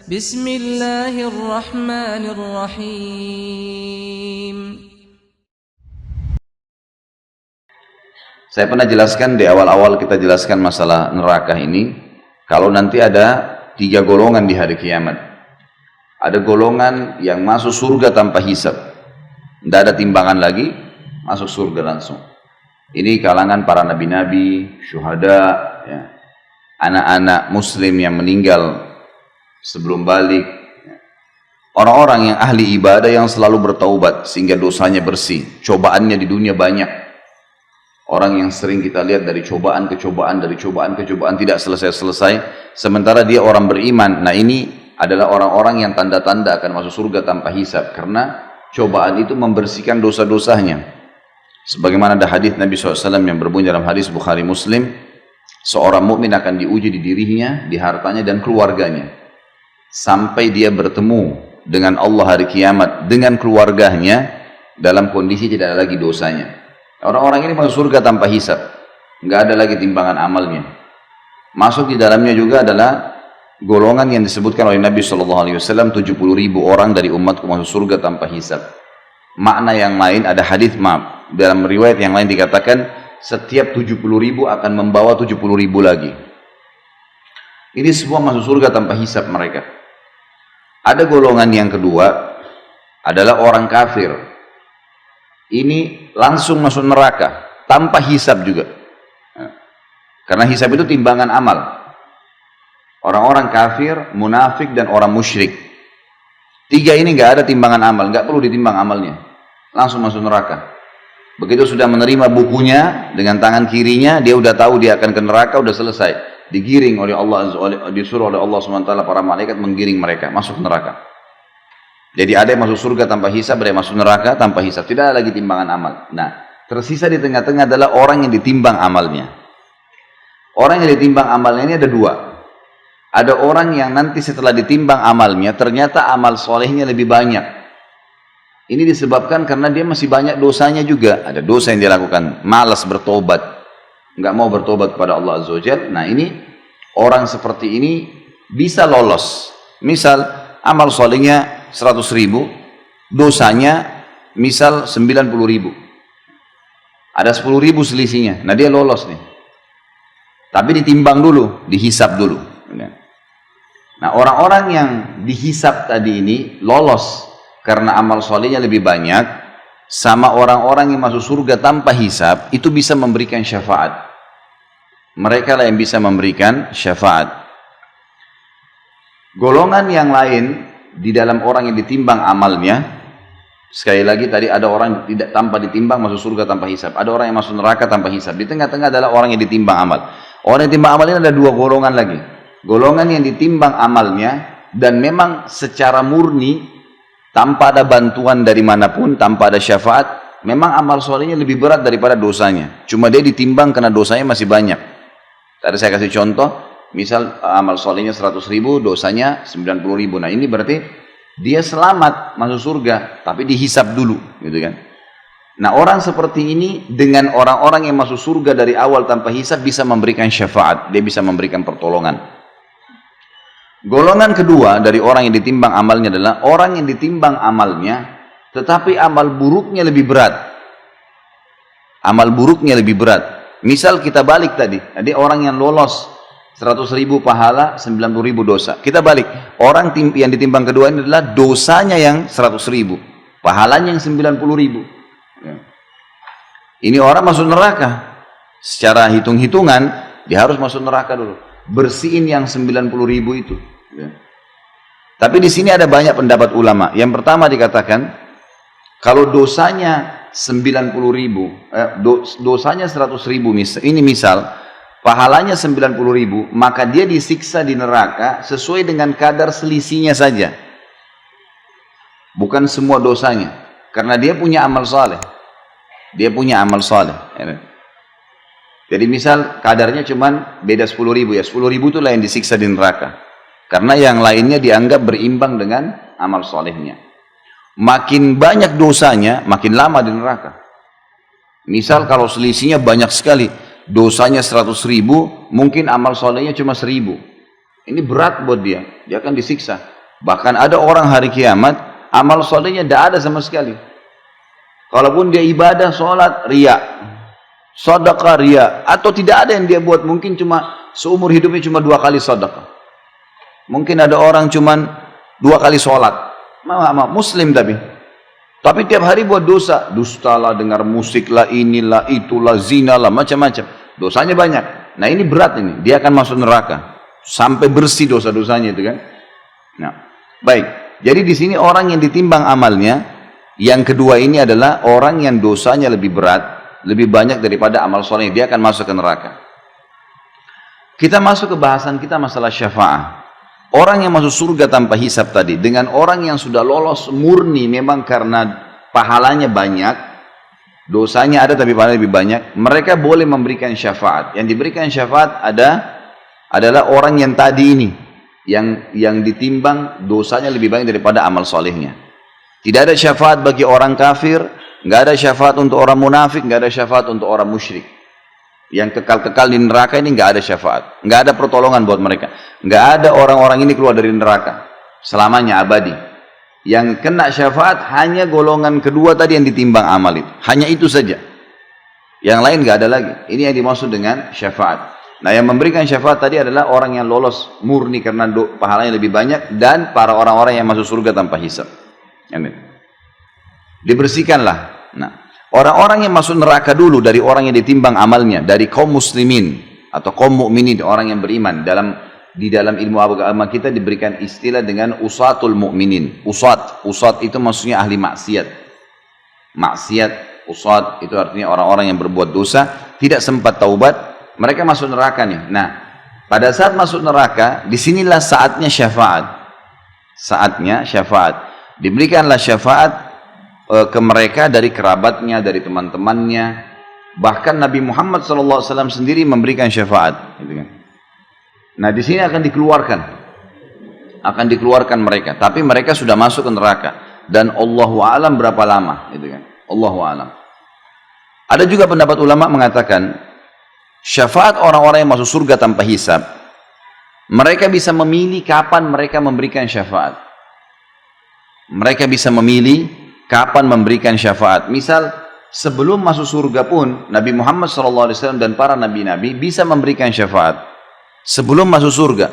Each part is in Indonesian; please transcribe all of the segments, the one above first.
Bismillahirrahmanirrahim. Saya pernah jelaskan di awal-awal kita jelaskan masalah neraka ini, kalau nanti ada 3 golongan di hari kiamat. Ada golongan yang masuk surga tanpa hisab, tidak ada timbangan lagi, masuk surga langsung. Ini kalangan para nabi-nabi, syuhada, ya, anak-anak muslim yang meninggal sebelum balik, orang-orang yang ahli ibadah yang selalu bertaubat sehingga dosanya bersih, cobaannya di dunia banyak. Orang yang sering kita lihat dari cobaan ke cobaan, dari cobaan ke cobaan tidak selesai-selesai, sementara dia orang beriman. Nah, ini adalah orang-orang yang tanda-tanda akan masuk surga tanpa hisab, karena cobaan itu membersihkan dosa-dosanya. Sebagaimana ada hadis Nabi SAW yang berbunyi dalam hadis Bukhari Muslim, seorang mukmin akan diuji di dirinya, di hartanya dan keluarganya, sampai dia bertemu dengan Allah hari kiamat dengan keluarganya dalam kondisi tidak ada lagi dosanya. Orang-orang ini masuk surga tanpa hisab, nggak ada lagi timbangan amalnya. Masuk di dalamnya juga adalah golongan yang disebutkan oleh Nabi SAW, 70.000 orang dari umatku masuk surga tanpa hisab. Makna yang lain ada hadis, dalam riwayat yang lain dikatakan setiap 70.000 akan membawa 70.000 lagi. Ini semua masuk surga tanpa hisab mereka. Ada golongan yang kedua adalah orang kafir. Ini langsung masuk neraka tanpa hisab juga, karena hisab itu timbangan amal. Orang-orang kafir, munafik dan orang musyrik, 3 ini nggak ada timbangan amal, nggak perlu ditimbang amalnya, langsung masuk neraka. Begitu sudah menerima bukunya dengan tangan kirinya, dia udah tahu dia akan ke neraka, udah selesai, digiring oleh Allah, disuruh oleh Allah SWT, para malaikat menggiring mereka masuk neraka. Jadi ada yang masuk surga tanpa hisab, ada yang masuk neraka tanpa hisab, tidak ada lagi timbangan amal. Nah, tersisa di tengah-tengah adalah orang yang ditimbang amalnya. Orang yang ditimbang amalnya ini ada 2. Ada orang yang nanti setelah ditimbang amalnya, ternyata amal solehnya lebih banyak. Ini disebabkan karena dia masih banyak dosanya juga. Ada dosa yang dia lakukan, malas bertobat, nggak mau bertobat kepada Allah Azza wa Jalla. Nah, ini orang seperti ini bisa lolos. Misal amal solehnya 100.000, dosanya misal 90.000, ada 10.000 selisihnya. Nah, dia lolos nih, tapi ditimbang dulu, dihisab dulu. Nah, orang-orang yang dihisab tadi ini lolos karena amal solehnya lebih banyak, sama orang-orang yang masuk surga tanpa hisab, itu bisa memberikan syafaat. Mereka lah yang bisa memberikan syafaat. Golongan yang lain di dalam orang yang ditimbang amalnya, sekali lagi tadi ada orang tidak tanpa ditimbang masuk surga tanpa hisab, ada orang yang masuk neraka tanpa hisab. Di tengah-tengah adalah orang yang ditimbang amal. Orang yang ditimbang amal ini ada 2 golongan lagi. Golongan yang ditimbang amalnya dan memang secara murni tanpa ada bantuan dari manapun, tanpa ada syafaat, memang amal solehnya lebih berat daripada dosanya. Cuma dia ditimbang karena dosanya masih banyak. Tadi saya kasih contoh, misal amal solehnya 100.000, dosanya 90.000. Nah, ini berarti dia selamat masuk surga, tapi dihisab dulu, gitu kan? Nah, orang seperti ini dengan orang-orang yang masuk surga dari awal tanpa hisab bisa memberikan syafaat, dia bisa memberikan pertolongan. Golongan kedua dari orang yang ditimbang amalnya adalah orang yang ditimbang amalnya, tetapi amal buruknya lebih berat. Amal buruknya lebih berat. Misal kita balik tadi, ada orang yang lolos 100.000 pahala, 90.000 dosa. Kita balik, orang yang ditimbang kedua ini adalah dosanya yang 100.000, pahalanya yang 90.000. Ini orang masuk neraka. Secara hitung-hitungan, dia harus masuk neraka dulu, bersihin yang 90.000 itu. Tapi di sini ada banyak pendapat ulama. Yang pertama dikatakan, kalau dosanya 90.000, dosanya 100.000, ini misal, pahalanya 90.000, maka dia disiksa di neraka sesuai dengan kadar selisihnya saja, bukan semua dosanya, karena dia punya amal saleh. Dia punya amal saleh. Jadi misal kadarnya cuman beda 10.000, ya 10.000 itulah yang disiksa di neraka, karena yang lainnya dianggap berimbang dengan amal salehnya. Makin banyak dosanya, makin lama di neraka. Misal kalau selisihnya banyak sekali, dosanya 100.000, mungkin amal solehnya cuma 1.000. Ini berat buat dia, dia akan disiksa. Bahkan ada orang hari kiamat, amal solehnya tidak ada sama sekali. Kalaupun dia ibadah, sholat, riya, sedekah, riya, atau tidak ada yang dia buat, mungkin cuma seumur hidupnya cuma 2 kali sedekah. Mungkin ada orang cuma 2 kali sholat, muslim tapi tiap hari buat dosa, dusta lah, dengar musik lah, inilah, itulah, zina lah, macam-macam. Dosanya banyak. Nah ini berat ini, dia akan masuk neraka sampai bersih dosa-dosanya itu kan. Nah, baik. Jadi di sini orang yang ditimbang amalnya. Yang kedua ini adalah orang yang dosanya lebih berat, lebih banyak daripada amal soleh, dia akan masuk ke neraka. Kita masuk ke bahasan kita masalah syafaat. Orang yang masuk surga tanpa hisab tadi, dengan orang yang sudah lolos murni memang karena pahalanya banyak, dosanya ada tapi pahalanya lebih banyak, mereka boleh memberikan syafaat. Yang diberikan syafaat adalah orang yang tadi ini, yang ditimbang dosanya lebih banyak daripada amal solehnya. Tidak ada syafaat bagi orang kafir, nggak ada syafaat untuk orang munafik, nggak ada syafaat untuk orang musyrik. Yang kekal-kekal di neraka ini nggak ada syafaat, nggak ada pertolongan buat mereka, nggak ada orang-orang ini keluar dari neraka selamanya abadi. Yang kena syafaat hanya golongan kedua tadi yang ditimbang amal itu, hanya itu saja. Yang lain nggak ada lagi. Ini yang dimaksud dengan syafaat. Nah, yang memberikan syafaat tadi adalah orang yang lolos murni karena pahalanya lebih banyak dan para orang-orang yang masuk surga tanpa hisab. Amin. Dibersihkanlah. Nah, orang-orang yang masuk neraka dulu dari orang yang ditimbang amalnya, dari kaum muslimin atau kaum mukminin, orang yang beriman. Di dalam ilmu agama kita diberikan istilah dengan usatul mukminin. Usat itu maksudnya ahli maksiat. Maksiat, usat itu artinya orang-orang yang berbuat dosa, tidak sempat taubat, mereka masuk neraka nih. Nah, pada saat masuk neraka, disinilah saatnya syafaat. Saatnya syafaat. Diberikanlah syafaat ke mereka dari kerabatnya, dari teman-temannya. Bahkan Nabi Muhammad SAW sendiri memberikan syafaat. Gitu kan. Nah di sini akan dikeluarkan mereka. Tapi mereka sudah masuk ke neraka. Dan Allahu a'lam berapa lama. Gitu kan. Allahu a'lam. Ada juga pendapat ulama mengatakan, syafaat orang-orang yang masuk surga tanpa hisab, mereka bisa memilih kapan mereka memberikan syafaat. Mereka bisa memilih kapan memberikan syafaat. Misal sebelum masuk surga pun Nabi Muhammad SAW dan para nabi-nabi bisa memberikan syafaat sebelum masuk surga.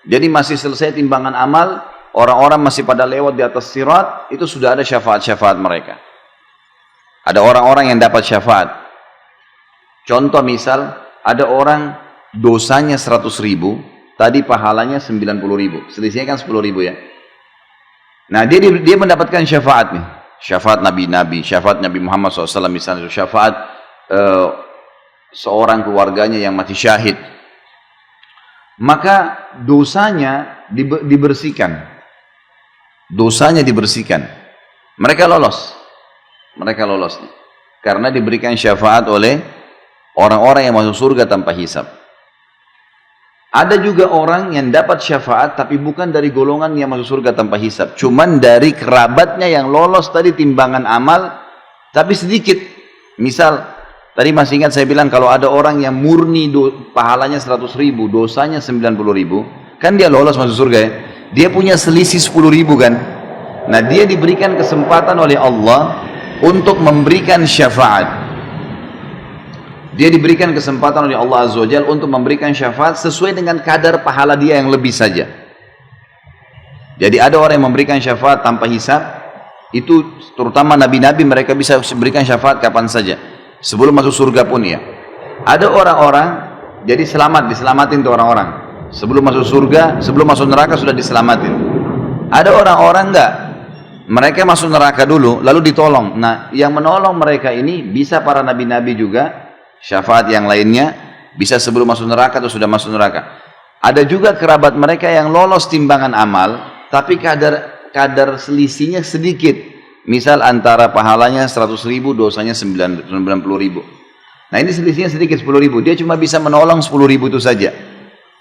Jadi masih selesai timbangan amal, orang-orang masih pada lewat di atas sirat, itu sudah ada syafaat-syafaat mereka. Ada orang-orang yang dapat syafaat. Contoh misal, ada orang dosanya 100.000, tadi pahalanya 90.000, selisihnya kan 10.000 ya. Nah dia mendapatkan syafaat nih, syafaat nabi-nabi, syafaat Nabi Muhammad SAW misalnya, syafaat seorang keluarganya yang mati syahid. Maka dosanya dibersihkan, mereka lolos nih. Karena diberikan syafaat oleh orang-orang yang masuk surga tanpa hisab. Ada juga orang yang dapat syafaat tapi bukan dari golongan yang masuk surga tanpa hisab, cuman dari kerabatnya yang lolos tadi timbangan amal tapi sedikit. Misal tadi masih ingat saya bilang kalau ada orang yang murni pahalanya 100.000, dosanya 90.000, kan dia lolos masuk surga ya. Dia punya selisih 10.000 kan. Nah dia diberikan kesempatan oleh Allah untuk memberikan syafaat. Dia diberikan kesempatan oleh Allah Azza wa Jalla untuk memberikan syafaat sesuai dengan kadar pahala dia yang lebih saja. Jadi ada orang yang memberikan syafaat tanpa hisab, itu terutama nabi-nabi, mereka bisa berikan syafaat kapan saja, sebelum masuk surga pun ya. Ada orang-orang jadi diselamatin tuh orang-orang. Sebelum masuk surga, sebelum masuk neraka sudah diselamatin. Ada orang-orang enggak, mereka masuk neraka dulu lalu ditolong. Nah yang menolong mereka ini bisa para nabi-nabi juga. Syafaat yang lainnya bisa sebelum masuk neraka atau sudah masuk neraka. Ada juga kerabat mereka yang lolos timbangan amal, tapi kadar selisihnya sedikit. Misal antara pahalanya 100.000, dosanya 90.000. Nah ini selisihnya sedikit 10.000. Dia cuma bisa menolong 10.000 itu saja.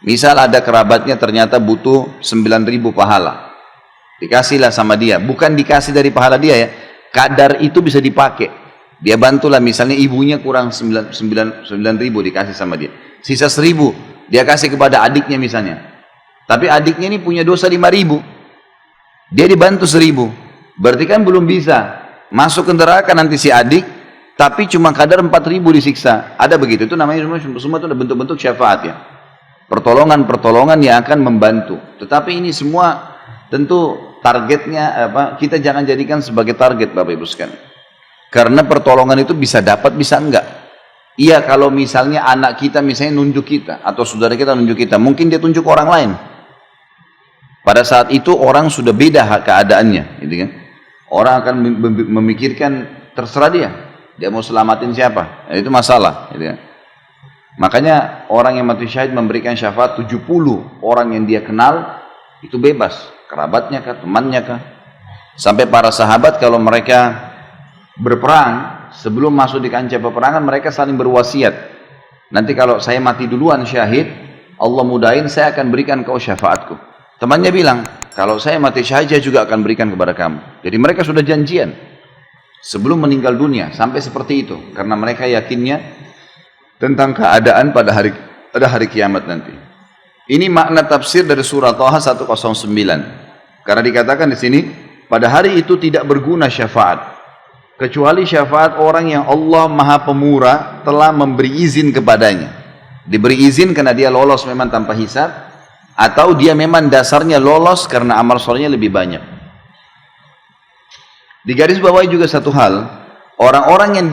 Misal ada kerabatnya ternyata butuh 9.000 pahala, dikasihlah sama dia. Bukan dikasih dari pahala dia ya, kadar itu bisa dipakai. Dia bantulah, misalnya ibunya kurang 9.000 dikasih sama dia. Sisa 1.000 dia kasih kepada adiknya misalnya. Tapi adiknya ini punya dosa 5.000. dia dibantu 1000. Berarti kan belum bisa masuk ke neraka nanti si adik, tapi cuma kadar 4000 disiksa. Ada begitu, itu namanya semua itu bentuk-bentuk syafaat ya. Pertolongan-pertolongan yang akan membantu. Tetapi ini semua tentu targetnya kita jangan jadikan sebagai target Bapak Ibu sekalian. Karena pertolongan itu bisa dapat, bisa enggak. Iya, kalau misalnya anak kita misalnya nunjuk kita, atau saudara kita nunjuk kita, mungkin dia tunjuk orang lain. Pada saat itu orang sudah beda keadaannya, gitu kan. Orang akan memikirkan terserah dia mau selamatin siapa, itu masalah, gitu kan. Makanya orang yang mati syahid memberikan syafaat 70 orang yang dia kenal, itu bebas, kerabatnya kah, temannya kah. Sampai para sahabat kalau mereka berperang, sebelum masuk di kancah peperangan mereka saling berwasiat, nanti kalau saya mati duluan syahid, Allah mudahin saya akan berikan kau syafaatku. Temannya bilang, kalau saya mati syahid saya juga akan berikan kepada kamu. Jadi mereka sudah janjian sebelum meninggal dunia, sampai seperti itu, karena mereka yakinnya tentang keadaan pada hari kiamat nanti. Ini makna tafsir dari surah Thaha 109. Karena dikatakan di sini, pada hari itu tidak berguna syafaat kecuali syafaat orang yang Allah Maha Pemurah telah memberi izin kepadanya. Diberi izin karena dia lolos memang tanpa hisab, atau dia memang dasarnya lolos karena amal solehnya lebih banyak. Di garis bawah juga satu hal, orang-orang yang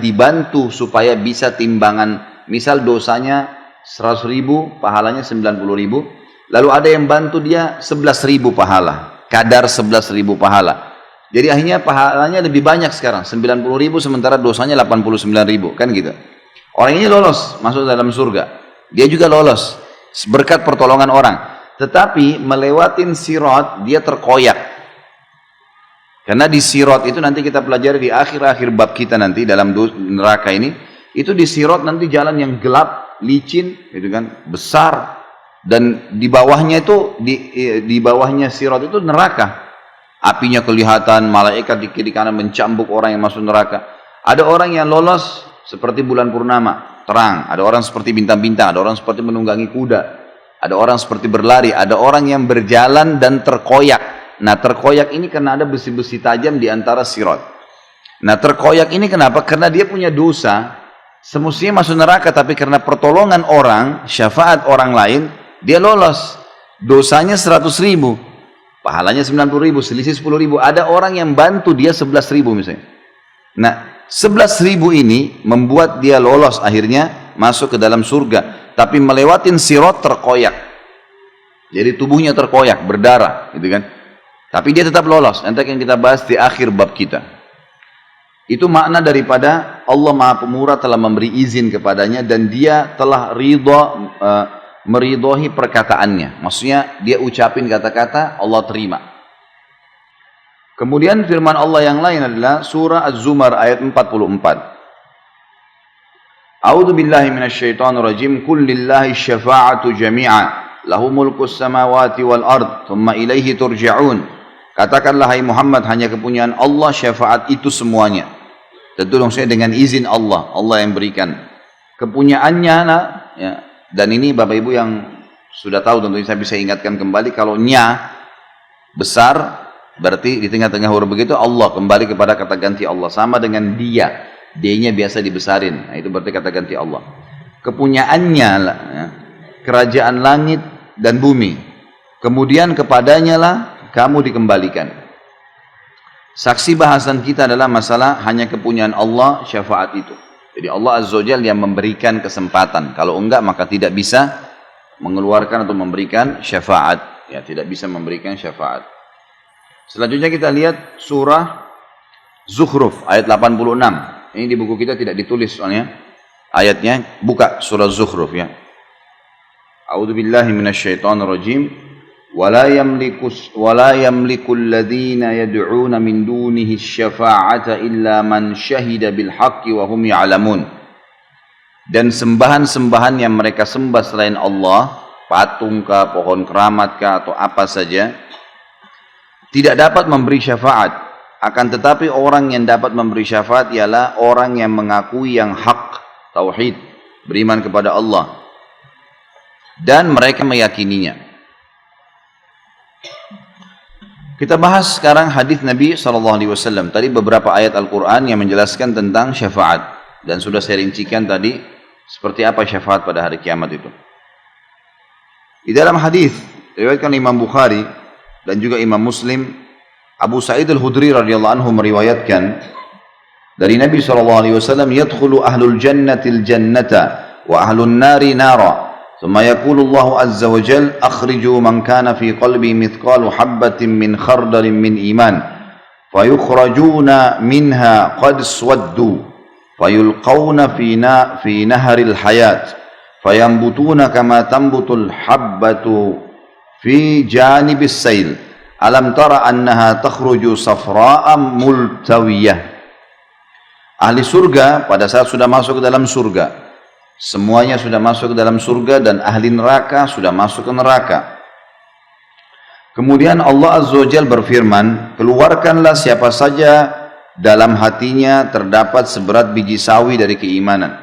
dibantu supaya bisa timbangan, misal dosanya 100.000, pahalanya 90.000, lalu ada yang bantu dia 11.000 pahala, kadar 11.000 pahala. Jadi akhirnya pahalanya lebih banyak sekarang, 90.000 sementara dosanya 89.000, kan gitu. Orang ini lolos masuk dalam surga, dia juga lolos berkat pertolongan orang. Tetapi melewatin sirat dia terkoyak. Karena di sirat itu nanti kita pelajari di akhir-akhir bab kita nanti dalam neraka ini, itu di sirat nanti jalan yang gelap, licin, gitu kan, besar, dan di bawahnya itu di bawahnya sirat itu neraka. Apinya kelihatan, malaikat di kiri kanan mencambuk orang yang masuk neraka. Ada orang yang lolos seperti bulan purnama, terang. Ada orang seperti bintang-bintang, ada orang seperti menunggangi kuda, ada orang seperti berlari, ada orang yang berjalan dan terkoyak. Nah, terkoyak ini karena ada besi-besi tajam di antara sirat. Nah, terkoyak ini kenapa? Karena dia punya dosa, semestinya masuk neraka, tapi karena pertolongan orang, syafaat orang lain, dia lolos. Dosanya 100.000, pahalanya 90.000, selisih 10.000. Ada orang yang bantu dia 11.000 misalnya. Nah, 11.000 ini membuat dia lolos akhirnya masuk ke dalam surga. Tapi melewatin sirat terkoyak. Jadi tubuhnya terkoyak, berdarah, gitu kan. Tapi dia tetap lolos. Nanti yang kita bahas di akhir bab kita. Itu makna daripada Allah Maha Pemurah telah memberi izin kepadanya dan dia telah meridhoi perkataannya. Maksudnya dia ucapin kata-kata, Allah terima. Kemudian firman Allah yang lain adalah surah Az-Zumar ayat 44. A'udzu billahi minasyaitonir rajim. Qul lillahi syafa'atu jami'a, lahu mulkus samawati wal ard, thumma ilaihi turja'un. Katakanlah hai Muhammad, hanya kepunyaan Allah syafaat itu semuanya. Tentu dong saya dengan izin Allah, Allah yang berikan. Kepunyaannya ya. Dan ini Bapak Ibu yang sudah tahu tentunya saya bisa ingatkan kembali, kalau nya besar berarti di tengah-tengah huruf begitu Allah, kembali kepada kata ganti Allah, sama dengan dia, D-nya biasa dibesarin, nah, itu berarti kata ganti Allah. Kepunyaannya lah, ya, kerajaan langit dan bumi, kemudian kepadanya lah kamu dikembalikan. Saksi bahasan kita adalah masalah hanya kepunyaan Allah syafaat itu. Jadi Allah Azza wa Jalla yang memberikan kesempatan. Kalau enggak maka tidak bisa mengeluarkan atau memberikan syafaat. Ya, tidak bisa memberikan syafaat. Selanjutnya kita lihat surah Zukhruf ayat 86. Ini di buku kita tidak ditulis soalnya ayatnya. Buka surah Zukhruf ya. A'udzu billahi minasyaitonir rajim. ولا يملك الذين يدعون من دونه الشفاعة إلا من شهد بالحق وهم يعلمون. Dan sembahan-sembahan yang mereka sembah selain Allah, patung kah, pohon keramat kah, atau apa saja, tidak dapat memberi syafaat. Akan tetapi orang yang dapat memberi syafaat ialah orang yang mengakui yang hak, tauhid, beriman kepada Allah, dan mereka meyakininya. Kita bahas sekarang hadis Nabi SAW. Tadi beberapa ayat Al-Quran yang menjelaskan tentang syafaat. Dan sudah saya rincikan tadi seperti apa syafaat pada hari kiamat itu. Di dalam hadis riwayatkan Imam Bukhari dan juga Imam Muslim, Abu Sa'id Al-Khudri radhiyallahu anhu meriwayatkan dari Nabi SAW, yadkhulu ahlul jannatil jannata wa ahlun nari nara. ثم يقول الله عز وجل أخرجوا من كان في قلبي مثقال حبة من خردل من إيمان فيخرجون منها قد اسودوا فيلقون في نهر الحياة فينبتون كما تنبت الحبة في جانب السيل ألم تر أنها تخرج صفراء ملتوية. Ahli surga pada saat sudah masuk ke dalam surga, semuanya sudah masuk ke dalam surga, dan ahli neraka sudah masuk ke neraka. Kemudian Allah Azza wa Jalla berfirman, keluarkanlah siapa saja dalam hatinya terdapat seberat biji sawi dari keimanan.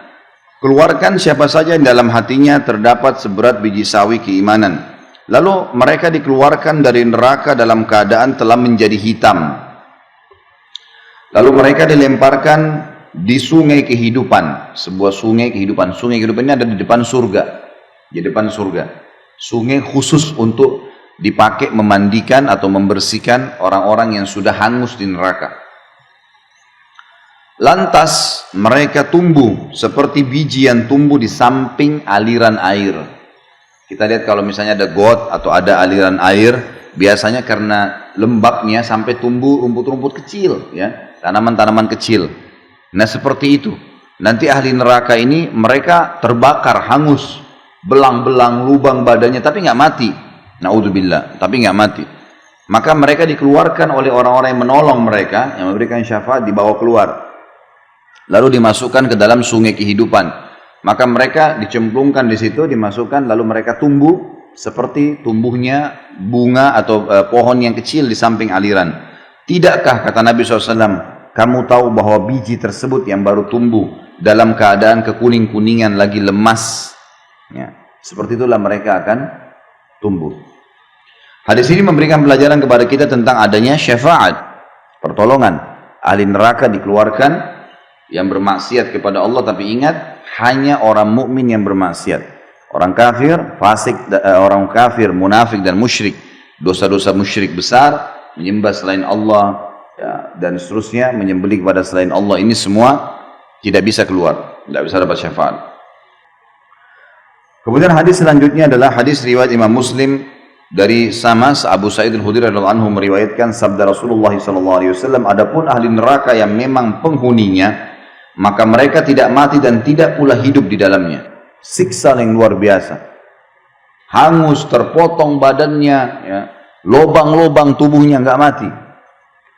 Keluarkan siapa saja dalam hatinya terdapat seberat biji sawi keimanan. Lalu mereka dikeluarkan dari neraka dalam keadaan telah menjadi hitam. Lalu mereka dilemparkan di sungai kehidupan, sebuah sungai kehidupan. Sungai kehidupan ini ada di depan surga, di depan surga. Sungai khusus untuk dipakai memandikan atau membersihkan orang-orang yang sudah hangus di neraka. Lantas mereka tumbuh seperti biji yang tumbuh di samping aliran air. Kita lihat kalau misalnya ada got atau ada aliran air, biasanya karena lembabnya sampai tumbuh rumput-rumput kecil, ya, tanaman-tanaman kecil. Nah seperti itu. Nanti ahli neraka ini mereka terbakar, hangus, belang-belang, lubang badannya, tapi nggak mati. Naudzubillah, tapi nggak mati. Maka mereka dikeluarkan oleh orang-orang yang menolong mereka, yang memberikan syafaat, dibawa keluar. Lalu dimasukkan ke dalam sungai kehidupan. Maka mereka dicemplungkan di situ, dimasukkan, lalu mereka tumbuh seperti tumbuhnya bunga atau pohon yang kecil di samping aliran. Tidakkah, kata Nabi SAW, kamu tahu bahwa biji tersebut yang baru tumbuh dalam keadaan kekuning-kuningan lagi lemas, ya, seperti itulah mereka akan tumbuh. Hadis ini memberikan pelajaran kepada kita tentang adanya syafaat, pertolongan. Ahli neraka dikeluarkan yang bermaksiat kepada Allah, tapi ingat, hanya orang mukmin yang bermaksiat. Orang kafir, fasik, orang kafir, munafik dan musyrik, dosa-dosa musyrik besar, menyembah selain Allah, ya, dan seterusnya, menyembelih kepada selain Allah, ini semua tidak bisa keluar, tidak bisa dapat syafaat. Kemudian hadis selanjutnya adalah hadis riwayat Imam Muslim dari sama Abu Sa'id Al-Khudri radhiyallahu anhu meriwayatkan sabda Rasulullah SAW, adapun ahli neraka yang memang penghuninya, maka mereka tidak mati dan tidak pula hidup di dalamnya. Siksa yang luar biasa, hangus, terpotong badannya, ya, lobang-lobang tubuhnya, nggak mati.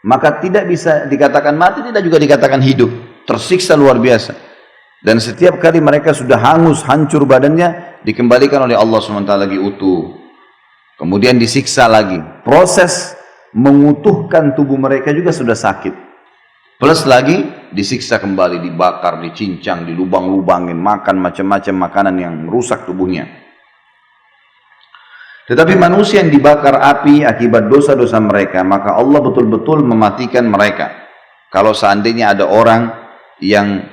Maka tidak bisa dikatakan mati, tidak juga dikatakan hidup, tersiksa luar biasa. Dan setiap kali mereka sudah hangus, hancur badannya, dikembalikan oleh Allah SWT lagi utuh. Kemudian disiksa lagi. Proses mengutuhkan tubuh mereka juga sudah sakit. Plus lagi disiksa kembali, dibakar, dicincang, dilubang-lubangin, makan macam-macam makanan yang merusak tubuhnya. Tetapi manusia yang dibakar api akibat dosa-dosa mereka, maka Allah betul-betul mematikan mereka. Kalau seandainya ada orang yang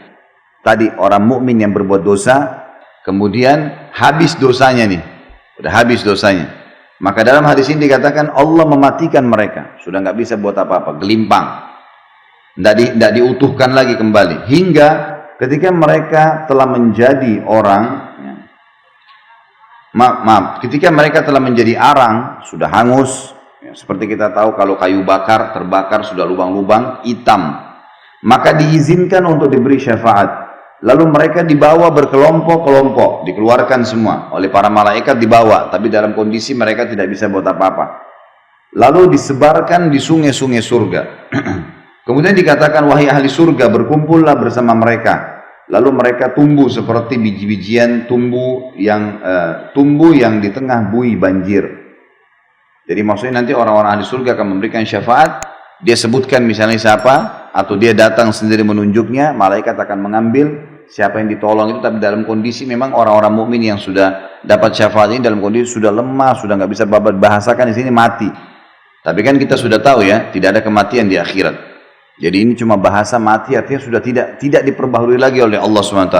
tadi orang mukmin yang berbuat dosa, kemudian habis dosanya nih, udah habis dosanya, maka dalam hadis ini dikatakan Allah mematikan mereka, sudah nggak bisa buat apa-apa, gelimpang, tidak diutuhkan lagi kembali, hingga ketika mereka telah menjadi orang. Ketika mereka telah menjadi arang, sudah hangus, ya, seperti kita tahu kalau kayu bakar, terbakar, sudah lubang-lubang, hitam, maka diizinkan untuk diberi syafaat. Lalu mereka dibawa berkelompok-kelompok, dikeluarkan semua, oleh para malaikat dibawa, tapi dalam kondisi mereka tidak bisa buat apa-apa. Lalu disebarkan di sungai-sungai surga. Kemudian dikatakan, wahai ahli surga, berkumpullah bersama mereka. Lalu mereka tumbuh seperti biji-bijian tumbuh yang di tengah buih banjir. Jadi maksudnya nanti orang-orang ahli surga akan memberikan syafaat, dia sebutkan misalnya siapa, atau dia datang sendiri menunjuknya, malaikat akan mengambil siapa yang ditolong itu, tapi dalam kondisi memang orang-orang mukmin yang sudah dapat syafaat ini dalam kondisi sudah lemah, sudah nggak bisa bahasakan di sini, mati. Tapi kan kita sudah tahu ya, tidak ada kematian di akhirat. Jadi ini cuma bahasa mati, artinya sudah tidak diperbaharui lagi oleh Allah SWT.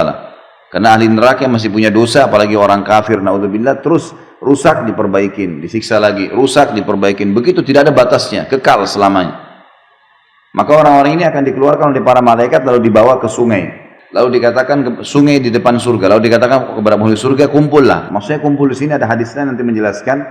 Karena ahli neraka masih punya dosa, apalagi orang kafir, naudzubillah, terus rusak diperbaikin, disiksa lagi, rusak diperbaikin. Begitu, tidak ada batasnya, kekal selamanya. Maka orang-orang ini akan dikeluarkan oleh para malaikat lalu dibawa ke sungai. Lalu dikatakan ke sungai di depan surga. Lalu dikatakan kepada penghuni surga, kumpullah. Maksudnya kumpul di sini ada hadisnya nanti menjelaskan.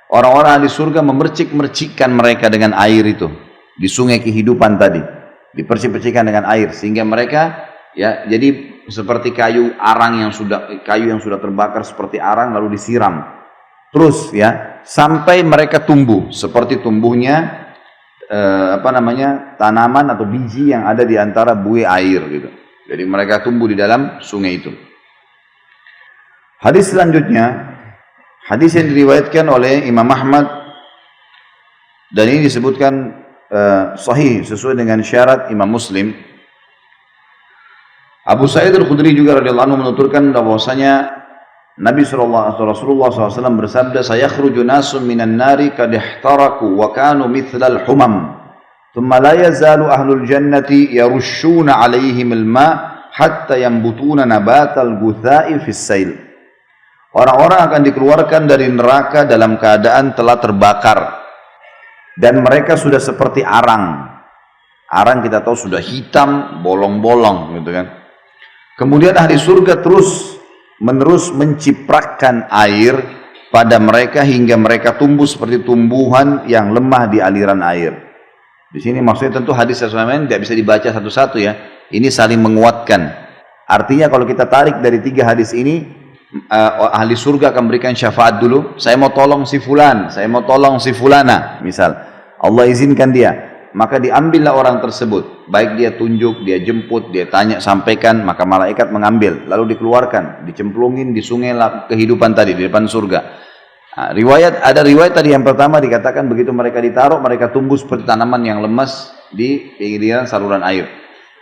Orang-orang ahli surga memercik-mercikkan mereka dengan air itu. Di sungai kehidupan tadi. Dipercik-percikan dengan air. Sehingga mereka, ya, jadi seperti kayu yang sudah terbakar seperti arang lalu disiram. Terus ya, sampai mereka tumbuh. Seperti tumbuhnya, tanaman atau biji yang ada di antara buih air gitu. Jadi mereka tumbuh di dalam sungai itu. Hadis selanjutnya, hadis yang diriwayatkan oleh Imam Ahmad dan ini disebutkan sahih sesuai dengan syarat Imam Muslim. Abu Sa'id Al-Khudri juga radhiyallahu anhu menuturkan bahwasanya Nabi Rasulullah SAW bersabda, "Sayakhruju nasun minan nari qad ihtaraku wa kanu mithlal humam." Thumma la yazalu ahlul jannati yarushuna alaihim al-ma hatta yambutuna nabatal gutha'i fis sail. Orang-orang akan dikeluarkan dari neraka dalam keadaan telah terbakar dan mereka sudah seperti arang. Arang kita tahu sudah hitam, bolong-bolong gitu kan. Kemudian ahli surga terus-menerus mencipratkan air pada mereka hingga mereka tumbuh seperti tumbuhan yang lemah di aliran air. Di sini maksudnya tentu hadis Rasulullah tidak bisa dibaca satu-satu ya. Ini saling menguatkan. Artinya kalau kita tarik dari 3 hadis ini, ahli surga akan berikan syafaat dulu. Saya mau tolong si fulan, saya mau tolong si fulana. Misal, Allah izinkan dia. Maka diambillah orang tersebut. Baik dia tunjuk, dia jemput, dia tanya, sampaikan. Maka malaikat mengambil. Lalu dikeluarkan, dicemplungin di sungai kehidupan tadi, di depan surga. Nah, ada riwayat tadi yang pertama dikatakan begitu mereka ditaruh, mereka tumbuh seperti tanaman yang lemas di pinggiran saluran air.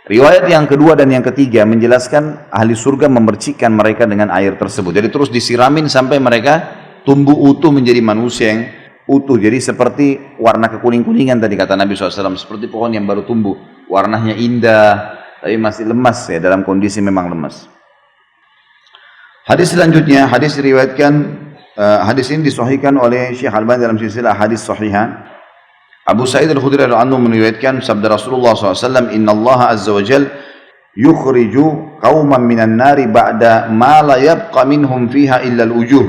Riwayat yang kedua dan yang ketiga menjelaskan ahli surga memercikkan mereka dengan air tersebut. Jadi terus disiramin sampai mereka tumbuh utuh menjadi manusia yang utuh. Jadi seperti warna kekuning-kuningan tadi kata Nabi SAW. Seperti pohon yang baru tumbuh. Warnanya indah, tapi masih lemas ya, dalam kondisi memang lemas. Hadis selanjutnya, hadis diriwayatkan. Hadis ini disahihkan oleh Syekh Al-Albani dalam silsilah hadis sahihah. Abu Sa'id Al-Khudri radhiyallahu anhu meriwayatkan sabda Rasulullah SAW, "Inna Allah azza wa jal yukhriju qauman minan nari ba'da ma la yabqa minhum fiha illa al-wujuh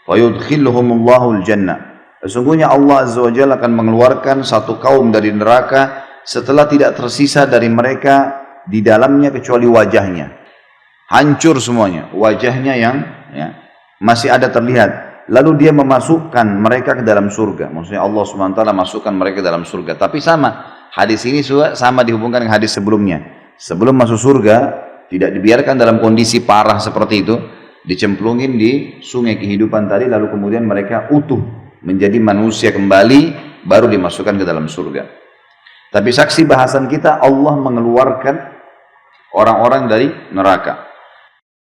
wa yudkhiluhumullahu al-jannah." Sesungguhnya Allah azza wa jalla akan mengeluarkan satu kaum dari neraka setelah tidak tersisa dari mereka di dalamnya kecuali wajahnya. Hancur semuanya, wajahnya yang masih ada terlihat. Lalu dia memasukkan mereka ke dalam surga. Maksudnya Allah SWT masukkan mereka ke dalam surga. Tapi sama, hadis ini sama dihubungkan dengan hadis sebelumnya. Sebelum masuk surga, tidak dibiarkan dalam kondisi parah seperti itu. Dicemplungin di sungai kehidupan tadi, lalu kemudian mereka utuh. Menjadi manusia kembali, baru dimasukkan ke dalam surga. Tapi saksi bahasan kita, Allah mengeluarkan orang-orang dari neraka.